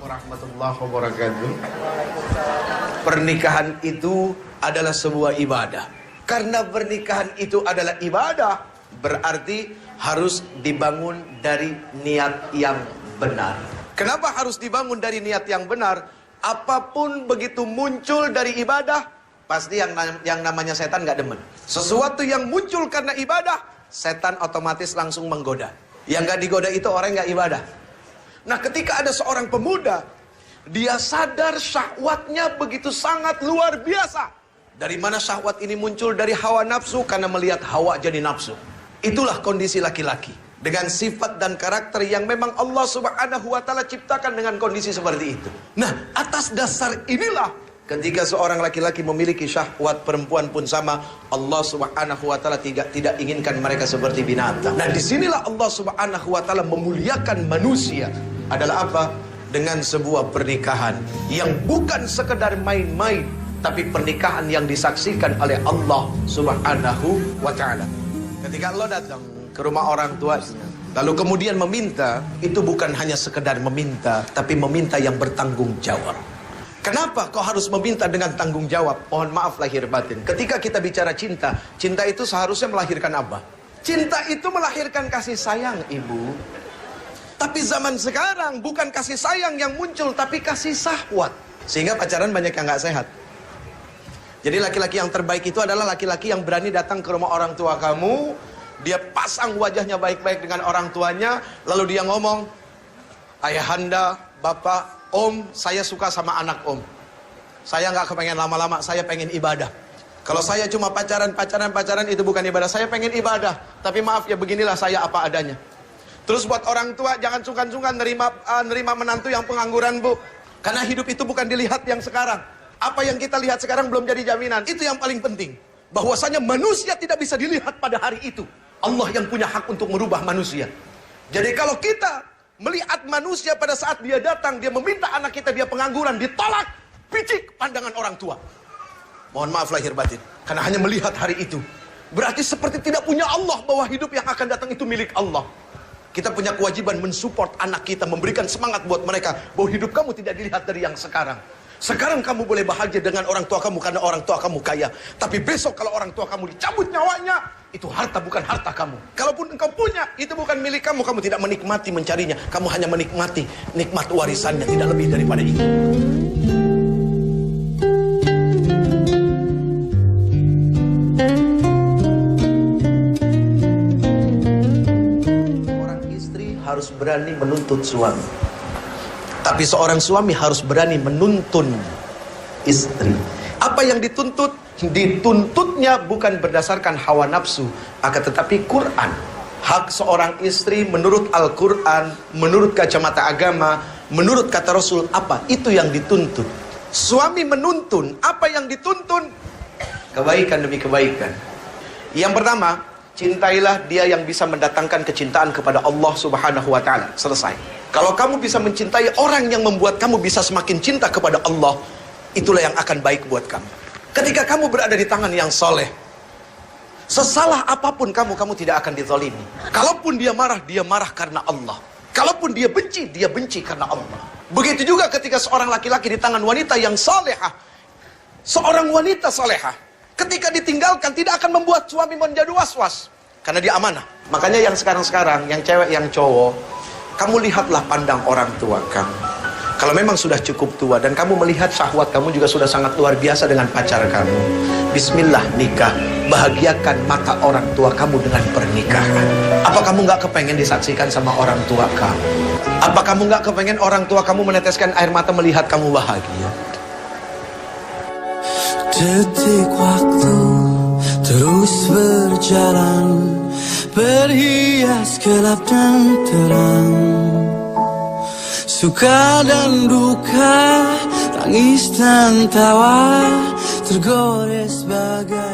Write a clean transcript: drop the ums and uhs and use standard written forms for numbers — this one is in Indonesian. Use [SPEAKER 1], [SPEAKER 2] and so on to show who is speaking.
[SPEAKER 1] warahmatullahi wabarakatuh. Pernikahan itu adalah sebuah ibadah. Karena pernikahan itu adalah ibadah, berarti harus dibangun dari niat yang benar. Kenapa harus dibangun dari niat yang benar? Apapun begitu muncul dari ibadah, pasti yang namanya setan gak demen. Sesuatu yang muncul karena ibadah, setan otomatis langsung menggoda. Yang gak digoda itu orang yang gak ibadah. Nah, ketika ada seorang pemuda, dia sadar syahwatnya begitu sangat luar biasa. Dari mana syahwat ini muncul? Dari hawa nafsu, karena melihat hawa jadi nafsu. Itulah kondisi laki-laki. Dengan sifat dan karakter yang memang Allah Subhanahu wa ta'ala ciptakan dengan kondisi seperti itu. Nah, atas dasar inilah, ketika seorang laki-laki memiliki syahwat, perempuan pun sama. Allah Subhanahu wa ta'ala tidak inginkan mereka seperti binatang. Nah, disinilah Allah Subhanahu wa ta'ala memuliakan manusia. Adalah apa? Dengan sebuah pernikahan yang bukan sekedar main-main, tapi pernikahan yang disaksikan oleh Allah Subhanahu wa ta'ala. Ketika Allah datang ke rumah orang tuanya, lalu kemudian meminta, itu bukan hanya sekedar meminta, tapi meminta yang bertanggung jawab. Kenapa kau harus meminta dengan tanggung jawab? Mohon maaf lahir batin. Ketika kita bicara cinta, cinta itu seharusnya melahirkan apa? Cinta itu melahirkan kasih sayang, ibu. Tapi zaman sekarang bukan kasih sayang yang muncul, tapi kasih syahwat. Sehingga pacaran banyak yang gak sehat. Jadi laki-laki yang terbaik itu adalah laki-laki yang berani datang ke rumah orang tua kamu. Dia pasang wajahnya baik-baik dengan orang tuanya. Lalu dia ngomong, ayahanda, bapak, om, saya suka sama anak om. Saya gak kepengen lama-lama, saya pengen ibadah. Kalau saya cuma pacaran itu bukan ibadah. Saya pengen ibadah. Tapi maaf ya, beginilah saya apa adanya. Terus buat orang tua, jangan sungkan-sungkan nerima menantu yang pengangguran, bu. Karena hidup itu bukan dilihat yang sekarang. Apa yang kita lihat sekarang belum jadi jaminan. Itu yang paling penting. Bahwasanya manusia tidak bisa dilihat pada hari itu. Allah yang punya hak untuk merubah manusia. Jadi kalau kita melihat manusia pada saat dia datang, dia meminta anak kita, dia pengangguran, ditolak, picik pandangan orang tua. Mohon maaf lahir batin. Karena hanya melihat hari itu. Berarti seperti tidak punya Allah, bahwa hidup yang akan datang itu milik Allah. Kita punya kewajiban mensupport anak kita, memberikan semangat buat mereka, bahwa hidup kamu tidak dilihat dari yang sekarang. Sekarang kamu boleh bahagia dengan orang tua kamu karena orang tua kamu kaya. Tapi besok kalau orang tua kamu dicabut nyawanya, itu harta bukan harta kamu. Kalaupun engkau punya, itu bukan milik kamu. Kamu tidak menikmati mencarinya. Kamu hanya menikmati nikmat warisannya, tidak lebih daripada itu. Harus berani menuntut suami. Tapi seorang suami harus berani menuntun istri. Apa yang dituntut? Dituntutnya bukan berdasarkan hawa nafsu, akan tetapi Quran. Hak seorang istri menurut Al-Quran, menurut kacamata agama, menurut kata Rasul, apa? Itu yang dituntut. Suami menuntun, apa yang dituntun? Kebaikan demi kebaikan. Yang pertama, cintailah dia yang bisa mendatangkan kecintaan kepada Allah Subhanahu wa ta'ala. Selesai. Kalau kamu bisa mencintai orang yang membuat kamu bisa semakin cinta kepada Allah, itulah yang akan baik buat kamu. Ketika kamu berada di tangan yang soleh, sesalah apapun kamu tidak akan dizalimi. Kalaupun dia marah karena Allah. Kalaupun dia benci karena Allah. Begitu juga ketika seorang laki-laki di tangan wanita yang salehah. Seorang wanita salehah, ketika ditinggalkan tidak akan membuat suami menjadi was-was. Karena dia amanah. Makanya yang sekarang-sekarang, yang cewek, yang cowok, kamu lihatlah pandang orang tua kamu. Kalau memang sudah cukup tua dan kamu melihat syahwat kamu juga sudah sangat luar biasa dengan pacar kamu, bismillah nikah. Bahagiakan mata orang tua kamu dengan pernikahan. Apa kamu gak kepengen disaksikan sama orang tua kamu? Apa kamu gak kepengen orang tua kamu meneteskan air mata melihat kamu bahagia?
[SPEAKER 2] Detik waktu terus berjalan, berhias gelap dan terang, suka dan duka, tangis dan tawa, tergores bagai